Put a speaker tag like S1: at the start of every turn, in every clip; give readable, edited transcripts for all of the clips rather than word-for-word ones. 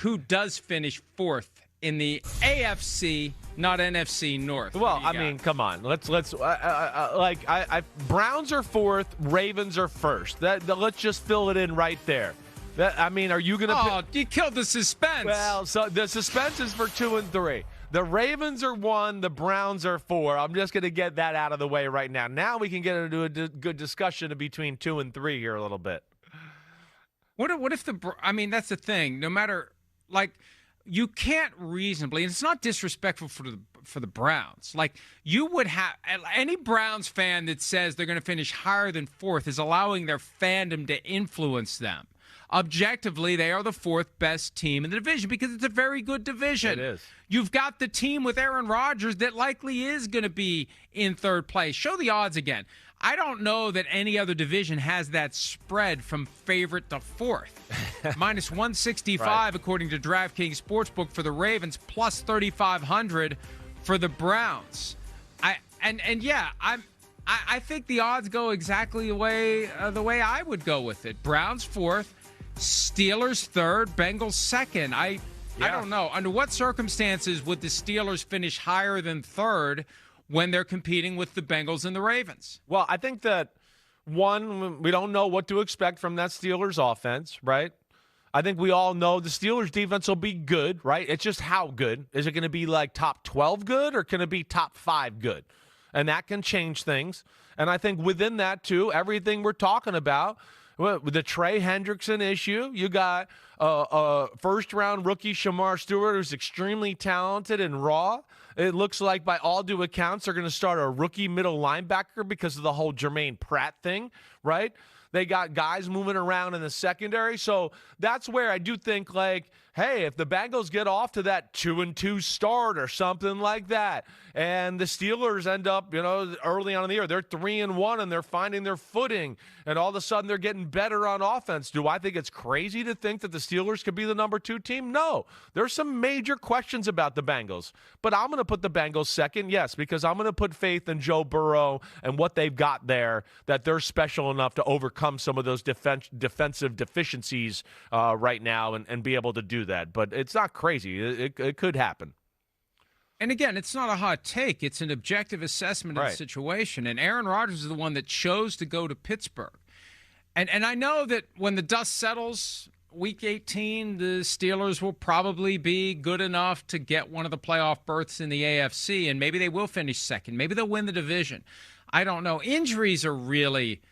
S1: who does finish fourth in the AFC, not NFC North?
S2: Well, I mean, come on. Let's Browns are fourth, Ravens are first. Let's just fill it in right there. Are you going to?
S1: Oh, you killed the suspense.
S2: Well, so the suspense is for 2 and 3. The Ravens are 1, the Browns are 4. I'm just going to get that out of the way right now. Now we can get into a good discussion between 2 and 3 here a little bit.
S1: What if that's the thing. No matter, you can't reasonably, and it's not disrespectful for the Browns. You would have any Browns fan that says they're going to finish higher than fourth is allowing their fandom to influence them. Objectively, they are the fourth best team in the division because it's a very good division.
S2: It is.
S1: You've got the team with Aaron Rodgers that likely is going to be in third place. Show the odds again. I don't know that any other division has that spread from favorite to fourth. Minus 165 right, according to DraftKings Sportsbook for the Ravens, plus 3,500 for the Browns. I think the odds go exactly the way I would go with it. Browns fourth, Steelers third, Bengals second. I don't know. Under what circumstances would the Steelers finish higher than third when they're competing with the Bengals and the Ravens?
S2: Well, I think that, one, we don't know what to expect from that Steelers offense, right? I think we all know the Steelers defense will be good, right? It's just how good. Is it going to be top 12 good or can it be top 5 good? And that can change things. And I think within that, too, everything we're talking about, with the Trey Hendrickson issue, you got a first-round rookie Shamar Stewart who's extremely talented and raw. It looks like, by all due accounts, they're going to start a rookie middle linebacker because of the whole Jermaine Pratt thing, right? They got guys moving around in the secondary. So that's where I do think, hey, if the Bengals get off to that 2-2 start or something like that, and the Steelers end up, early on in the year, they're 3-1 and they're finding their footing, and all of a sudden they're getting better on offense. Do I think it's crazy to think that the Steelers could be the number 2 team? No. There's some major questions about the Bengals, but I'm going to put the Bengals second, yes, because I'm going to put faith in Joe Burrow and what they've got there, that they're special enough to overcome some of those defensive deficiencies right now and be able to do that. But it's not crazy. It could happen.
S1: And again, it's not a hot take. It's an objective assessment of the situation. And Aaron Rodgers is the one that chose to go to Pittsburgh. And I know that when the dust settles, Week 18, the Steelers will probably be good enough to get one of the playoff berths in the AFC, and maybe they will finish second. Maybe they'll win the division. I don't know. Injuries are really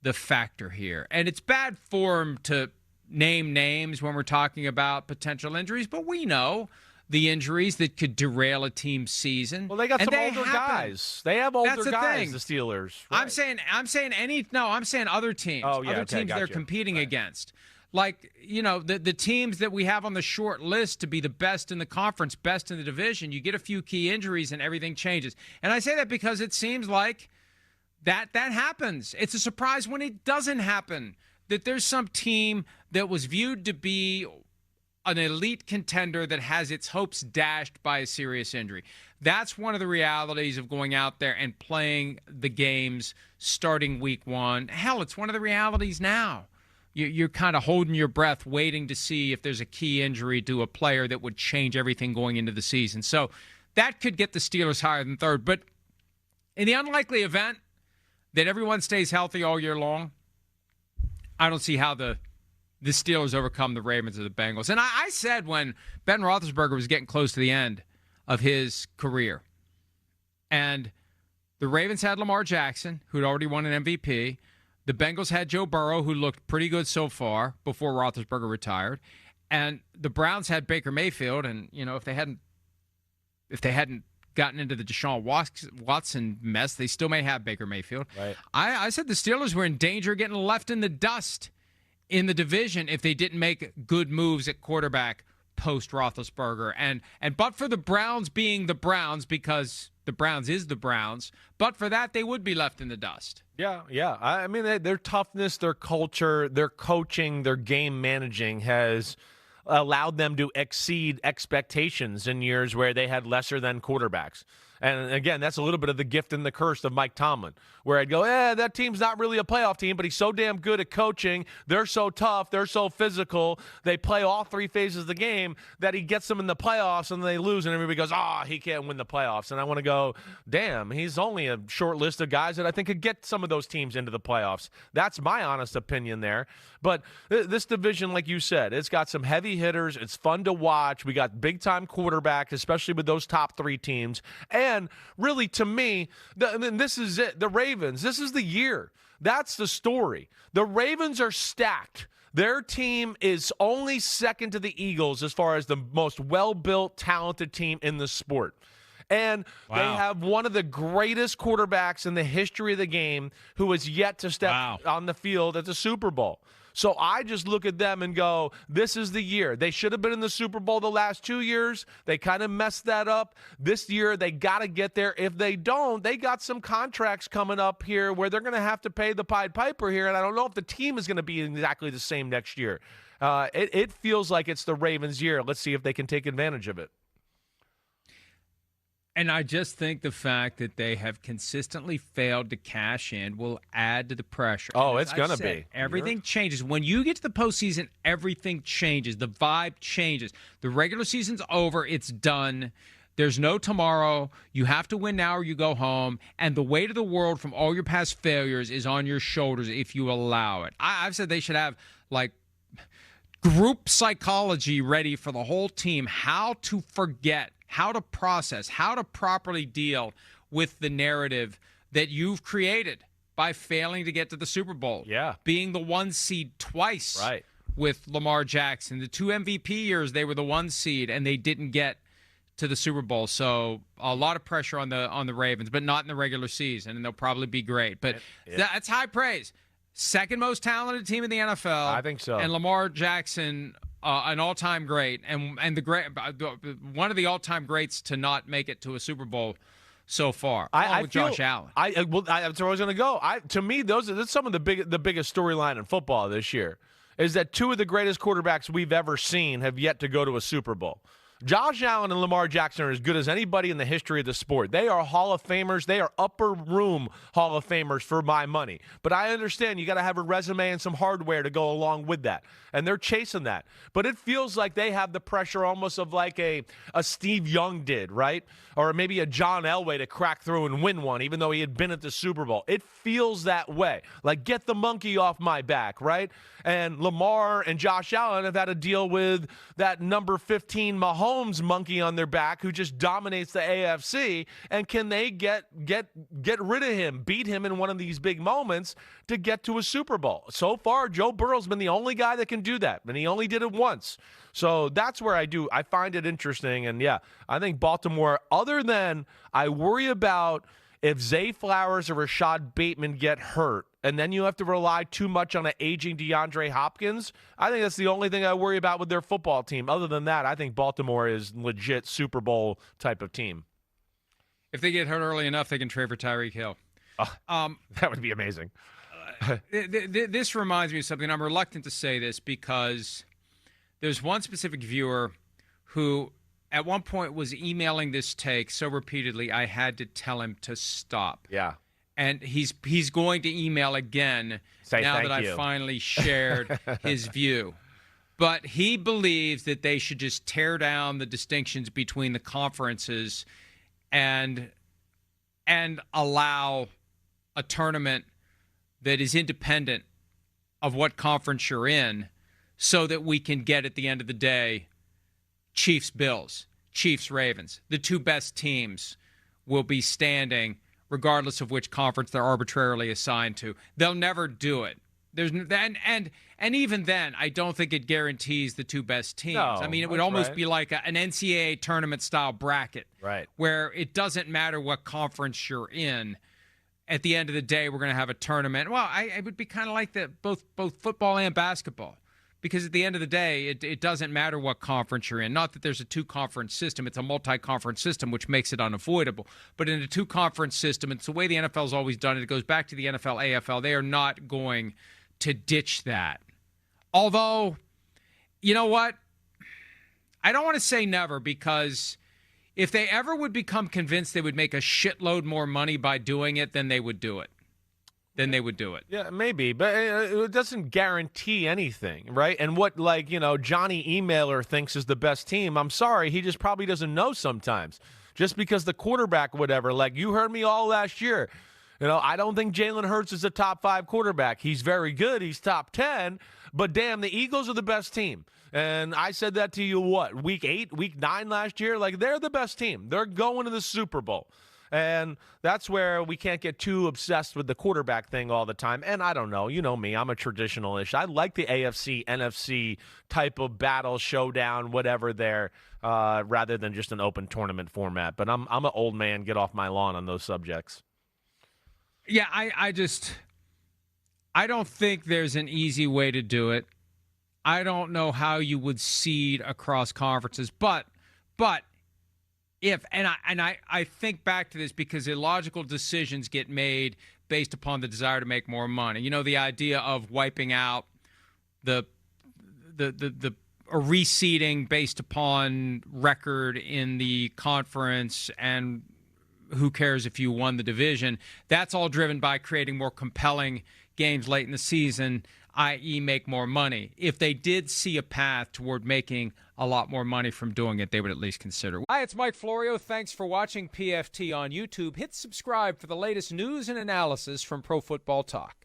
S1: the factor here. And it's bad form to name names when we're talking about potential injuries, but we know the injuries that could derail a team's season.
S2: Well, they got some older guys. They have older guys, the Steelers. Right.
S1: I'm saying other teams.
S2: Oh, yeah,
S1: other teams they're competing against. The teams that we have on the short list to be the best in the conference, best in the division, you get a few key injuries and everything changes. And I say that because it seems like that happens. It's a surprise when it doesn't happen, that there's some team that was viewed to be an elite contender that has its hopes dashed by a serious injury. That's one of the realities of going out there and playing the games starting week 1. Hell, it's one of the realities now. You're kind of holding your breath, waiting to see if there's a key injury to a player that would change everything going into the season. So that could get the Steelers higher than third. But in the unlikely event that everyone stays healthy all year long, I don't see how the Steelers overcome the Ravens or the Bengals. And I said when Ben Roethlisberger was getting close to the end of his career, and the Ravens had Lamar Jackson, who'd already won an MVP. The Bengals had Joe Burrow, who looked pretty good so far before Roethlisberger retired. And the Browns had Baker Mayfield, and if they hadn't gotten into the Deshaun Watson mess, they still may have Baker Mayfield.
S2: Right.
S1: I said the Steelers were in danger of getting left in the dust in the division if they didn't make good moves at quarterback post Roethlisberger. And but for the Browns being the Browns, because the Browns is the Browns, but for that, they would be left in the dust.
S2: Yeah. I mean, their toughness, their culture, their coaching, their game managing has allowed them to exceed expectations in years where they had lesser than quarterbacks. And again, that's a little bit of the gift and the curse of Mike Tomlin, where I'd go, that team's not really a playoff team, but he's so damn good at coaching. They're so tough. They're so physical. They play all three phases of the game that he gets them in the playoffs and they lose. And everybody goes, he can't win the playoffs. And I want to go, damn, he's only a short list of guys that I think could get some of those teams into the playoffs. That's my honest opinion there. But this division, like you said, it's got some heavy hitters. It's fun to watch. We got big-time quarterbacks, especially with those top three teams. And really, to me, this is it. The Ravens, this is the year. That's the story. The Ravens are stacked. Their team is only second to the Eagles as far as the most well-built, talented team in the sport. And They have one of the greatest quarterbacks in the history of the game who has yet to step on the field at the Super Bowl. So I just look at them and go, this is the year. They should have been in the Super Bowl the last 2 years. They kind of messed that up. This year, they got to get there. If they don't, they got some contracts coming up here where they're going to have to pay the Pied Piper here, and I don't know if the team is going to be exactly the same next year. It feels like it's the Ravens' year. Let's see if they can take advantage of it.
S1: And I just think the fact that they have consistently failed to cash in will add to the pressure.
S2: It's going to be.
S1: Everything changes. When you get to the postseason, everything changes. The vibe changes. The regular season's over. It's done. There's no tomorrow. You have to win now or you go home. And the weight of the world from all your past failures is on your shoulders if you allow it. I've said they should have, group psychology ready for the whole team, how to forget, how to process, how to properly deal with the narrative that you've created by failing to get to the Super Bowl.
S2: Yeah.
S1: Being the 1 seed twice with Lamar Jackson. The 2 MVP years, they were the 1 seed, and they didn't get to the Super Bowl. So a lot of pressure on the Ravens, but not in the regular season, and they'll probably be great. But that's high praise. Second most talented team in the NFL.
S2: I think so.
S1: And Lamar Jackson, an all-time great, and the great, one of the all-time greats to not make it to a Super Bowl so far. With Josh Allen.
S2: That's where I was going to go. To me, that's some of the biggest storyline in football this year. Is that two of the greatest quarterbacks we've ever seen have yet to go to a Super Bowl. Josh Allen and Lamar Jackson are as good as anybody in the history of the sport. They are Hall of Famers. They are upper room Hall of Famers for my money. But I understand you got to have a resume and some hardware to go along with that. And they're chasing that. But it feels like they have the pressure almost of like a Steve Young did, right? Or maybe a John Elway to crack through and win one, even though he had been at the Super Bowl. It feels that way. Like, get the monkey off my back, right? And Lamar and Josh Allen have had to deal with that number 15 Mahomes monkey on their back who just dominates the AFC. And can they get rid of him, beat him in one of these big moments to get to a Super Bowl? So far, Joe Burrow's been the only guy that can do that, and he only did it once. So that's where I find it interesting. And yeah, I think Baltimore, other than I worry about if Zay Flowers or Rashad Bateman get hurt, and then you have to rely too much on an aging DeAndre Hopkins, I think that's the only thing I worry about with their football team. Other than that, I think Baltimore is legit Super Bowl type of team.
S1: If they get hurt early enough, they can trade for Tyreek Hill.
S2: That would be amazing.
S1: This reminds me of something. I'm reluctant to say this because there's one specific viewer who at one point was emailing this take so repeatedly I had to tell him to stop.
S2: Yeah.
S1: And he's going to email again now that I finally shared his view. But he believes that they should just tear down the distinctions between the conferences and allow a tournament that is independent of what conference you're in so that we can get, at the end of the day, Chiefs-Bills, Chiefs-Ravens. The two best teams will be standing regardless of which conference they're arbitrarily assigned to. They'll never do it. And even then, I don't think it guarantees the two best teams.
S2: No,
S1: I mean, it would almost be like an NCAA tournament-style bracket,
S2: right?
S1: Where it doesn't matter what conference you're in. At the end of the day, we're going to have a tournament. Well, I would be kind of like that both football and basketball. Because at the end of the day, it doesn't matter what conference you're in. Not that there's a two-conference system. It's a multi-conference system, which makes it unavoidable. But in a two-conference system, it's the way the NFL's always done it. It goes back to the NFL, AFL. They are not going to ditch that. Although, you know what? I don't want to say never, because if they ever would become convinced they would make a shitload more money by doing it, then they would do it.
S2: Yeah, maybe, but it doesn't guarantee anything, right? And what, Johnny Emailer thinks is the best team, I'm sorry, he just probably doesn't know sometimes. Just because the quarterback, whatever, you heard me all last year. I don't think Jalen Hurts is a top 5 quarterback. He's very good. He's top 10. But, damn, the Eagles are the best team. And I said that to you, week 8, week 9 last year? They're the best team. They're going to the Super Bowl. And that's where we can't get too obsessed with the quarterback thing all the time. And I don't know. You know me. I'm a traditionalist. I like the AFC, NFC type of battle, showdown, whatever there, rather than just an open tournament format. But I'm an old man. Get off my lawn on those subjects.
S1: Yeah, I don't think there's an easy way to do it. I don't know how you would seed across conferences, but if I think back to this because illogical decisions get made based upon the desire to make more money. The idea of wiping out the reseeding based upon record in the conference, and who cares if you won the division. That's all driven by creating more compelling games late in the season, i.e. make more money. If they did see a path toward making a lot more money from doing it, they would at least consider. Hi, it's Mike Florio. Thanks for watching PFT on YouTube. Hit subscribe for the latest news and analysis from Pro Football Talk.